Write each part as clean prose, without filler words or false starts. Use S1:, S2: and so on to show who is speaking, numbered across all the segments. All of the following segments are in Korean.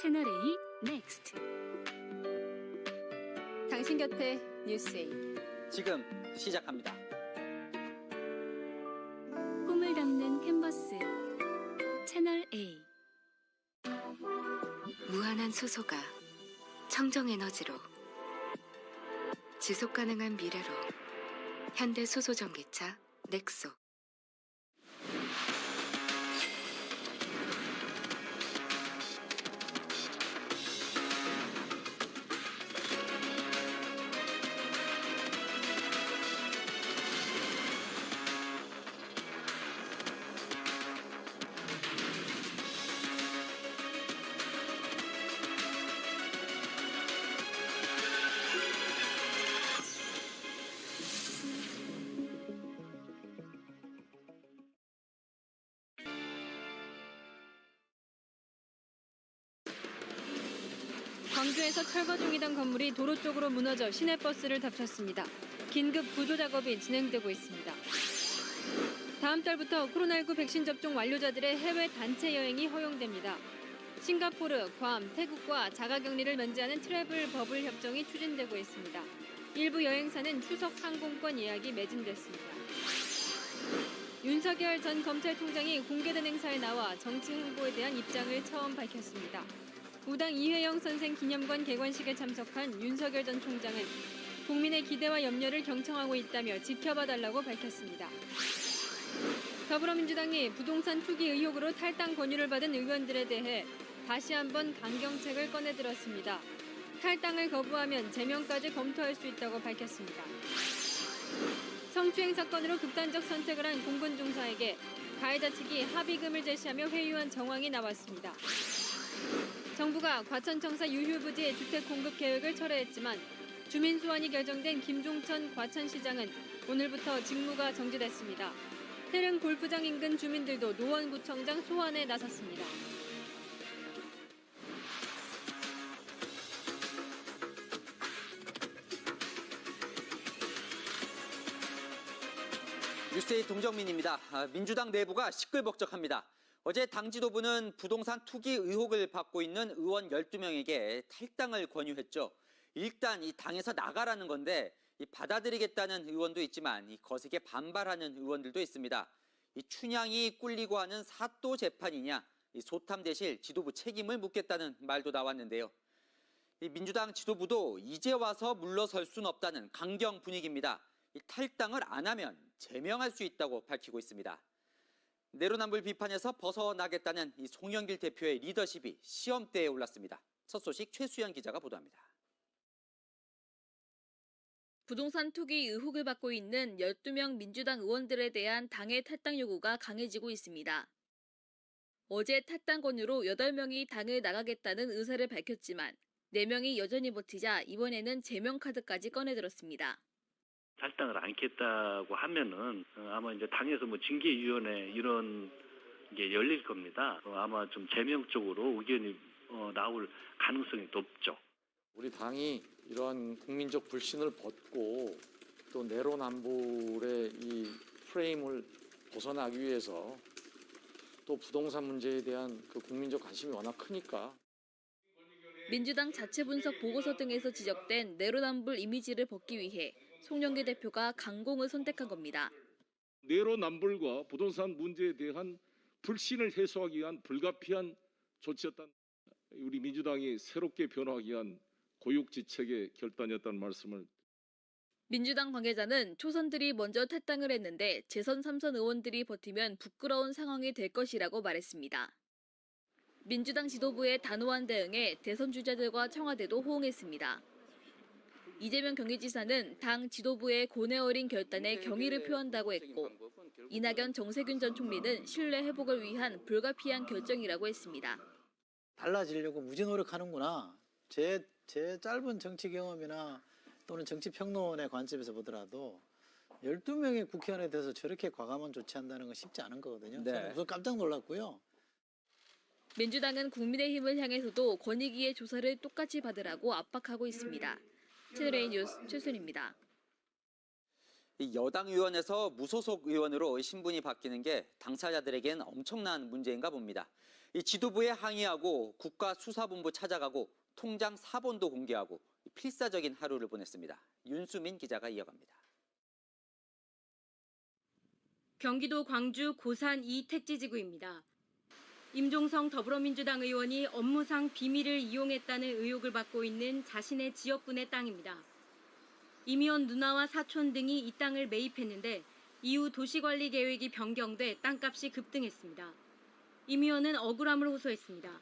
S1: 채널A 넥스트.
S2: 당신 곁에 뉴스A.
S3: 지금 시작합니다.
S1: 꿈을 담는 캔버스 채널A.
S4: 무한한 수소가 청정에너지로 지속가능한 미래로 현대 수소전기차 넥소.
S2: 광주에서 철거 중이던 건물이 도로 쪽으로 무너져 시내버스를 덮쳤습니다. 긴급 구조 작업이 진행되고 있습니다. 다음 달부터 코로나19 백신 접종 완료자들의 해외 단체 여행이 허용됩니다. 싱가포르, 괌, 태국과 자가격리를 면제하는 트래블 버블 협정이 추진되고 있습니다. 일부 여행사는 추석 항공권 예약이 매진됐습니다. 윤석열 전 검찰총장이 공개된 행사에 나와 정치 행보에 대한 입장을 처음 밝혔습니다. 우당 이회영 선생 기념관 개관식에 참석한 윤석열 전 총장은 국민의 기대와 염려를 경청하고 있다며 지켜봐달라고 밝혔습니다. 더불어민주당이 부동산 투기 의혹으로 탈당 권유를 받은 의원들에 대해 다시 한번 강경책을 꺼내들었습니다. 탈당을 거부하면 제명까지 검토할 수 있다고 밝혔습니다. 성추행 사건으로 극단적 선택을 한 공군 중사에게 가해자 측이 합의금을 제시하며 회유한 정황이 나왔습니다. 정부가 과천청사 유휴부지 주택 공급 계획을 철회했지만 주민 소환이 결정된 김종천 과천시장은 오늘부터 직무가 정지됐습니다. 태릉 골프장 인근 주민들도 노원구청장 소환에 나섰습니다.
S3: 뉴스의 동정민입니다. 민주당 내부가 시끌벅적합니다. 어제 당 지도부는 부동산 투기 의혹을 받고 있는 의원 12명에게 탈당을 권유했죠. 일단 이 당에서 나가라는 건데 받아들이겠다는 의원도 있지만 거세게 반발하는 의원들도 있습니다. 이 춘향이 꿀리고 하는 사또 재판이냐, 소탐대실 지도부 책임을 묻겠다는 말도 나왔는데요. 민주당 지도부도 이제 와서 물러설 수는 없다는 강경 분위기입니다. 탈당을 안 하면 제명할 수 있다고 밝히고 있습니다. 내로남불 비판에서 벗어나겠다는 송영길 대표의 리더십이 시험대에 올랐습니다. 첫 소식 최수연 기자가 보도합니다.
S5: 부동산 투기 의혹을 받고 있는 12명 민주당 의원들에 대한 당의 탈당 요구가 강해지고 있습니다. 어제 탈당 권유로 8명이 당을 나가겠다는 의사를 밝혔지만 4명이 여전히 버티자 이번에는 제명 카드까지 꺼내들었습니다.
S6: 탈당을 않겠다고 하면은 아마 이제 당에서 징계위원회 이런 게 열릴 겁니다. 아마 좀 제명 쪽으로 의견이 나올 가능성이 높죠.
S7: 우리 당이 이러한 국민적 불신을 벗고 또 내로남불의 이 프레임을 벗어나기 위해서 또 부동산 문제에 대한 그 국민적 관심이 워낙 크니까.
S5: 민주당 자체 분석 보고서 등에서 지적된 내로남불 이미지를 벗기 위해 송영길 대표가 강공을 선택한 겁니다.
S8: 내로남불과 부동산 문제에 대한 불신을 해소하기 위한 불가피한 조치였다. 우리 민주당이 새롭게 변화하기 위한 고육지책의 결단이었다는 말씀을.
S5: 민주당 관계자는 초선들이 먼저 탈당을 했는데 재선 3선 의원들이 버티면 부끄러운 상황이 될 것이라고 말했습니다. 민주당 지도부의 단호한 대응에 대선 주자들과 청와대도 호응했습니다. 이재명 경기지사는 당 지도부의 고뇌 어린 결단에 경의를 표한다고 했고 이낙연 정세균 전 총리는 신뢰 회복을 위한 불가피한 결정이라고 했습니다.
S9: 달라지려고 무지 노력하는구나. 제 짧은 정치 경험이나 또는 정치 평론의 관점에서 보더라도 12명의 국회의원에 대해서 저렇게 과감한 조치한다는 건 쉽지 않은 거거든요. 저는 우선 깜짝 놀랐고요.
S5: 민주당은 국민의힘을 향해서도 권익위의 조사를 똑같이 받으라고 압박하고 있습니다. 채널A 뉴스 최순입니다.
S3: 여당 의원에서 무소속 의원으로 신분이 바뀌는 게 당사자들에겐 엄청난 문제인가 봅니다. 이 지도부에 항의하고 국가수사본부 찾아가고 통장 사본도 공개하고 필사적인 하루를 보냈습니다. 윤수민 기자가 이어갑니다.
S10: 경기도 광주 고산 이택지지구입니다. 임종성 더불어민주당 의원이 업무상 비밀을 이용했다는 의혹을 받고 있는 자신의 지역분의 땅입니다. 임 의원 누나와 사촌 등이 이 땅을 매입했는데 이후 도시관리 계획이 변경돼 땅값이 급등했습니다. 임 의원은 억울함을 호소했습니다.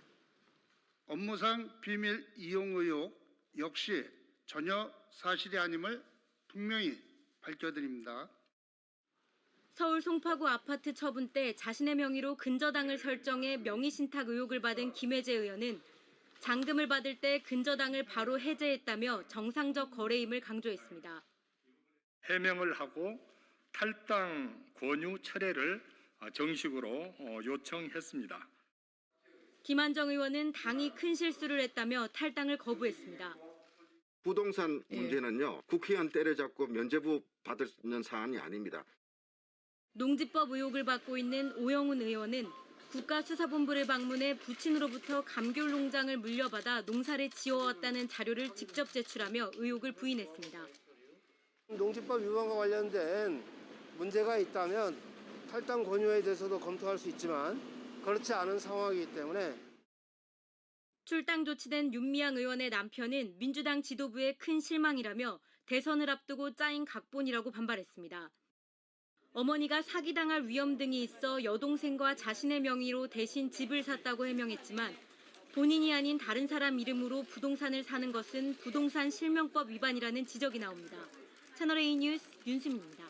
S11: 업무상 비밀 이용 의혹 역시 전혀 사실이 아님을 분명히 밝혀드립니다.
S10: 서울 송파구 아파트 처분 때 자신의 명의로 근저당을 설정해 명의신탁 의혹을 받은 김혜재 의원은 잔금을 받을 때 근저당을 바로 해제했다며 정상적 거래임을 강조했습니다.
S11: 해명을 하고 탈당 권유 철회를 정식으로 요청했습니다.
S10: 김한정 의원은 당이 큰 실수를 했다며 탈당을 거부했습니다.
S12: 부동산 문제는요, 국회의원 때려잡고 면죄부 받을 수 있는 사안이 아닙니다.
S10: 농지법 의혹을 받고 있는 오영훈 의원은 국가수사본부를 방문해 부친으로부터 감귤 농장을 물려받아 농사를 지어왔다는 자료를 직접 제출하며 의혹을 부인했습니다.
S13: 농지법 위반과 관련된 문제가 있다면 탈당 권유에 대해서도 검토할 수 있지만 그렇지 않은 상황이기 때문에
S10: 출당 조치된 윤미향 의원의 남편은 민주당 지도부의 큰 실망이라며 대선을 앞두고 짜인 각본이라고 반발했습니다. 어머니가 사기당할 위험 등이 있어 여동생과 자신의 명의로 대신 집을 샀다고 해명했지만 본인이 아닌 다른 사람 이름으로 부동산을 사는 것은 부동산 실명법 위반이라는 지적이 나옵니다. 채널A 뉴스 윤수민입니다.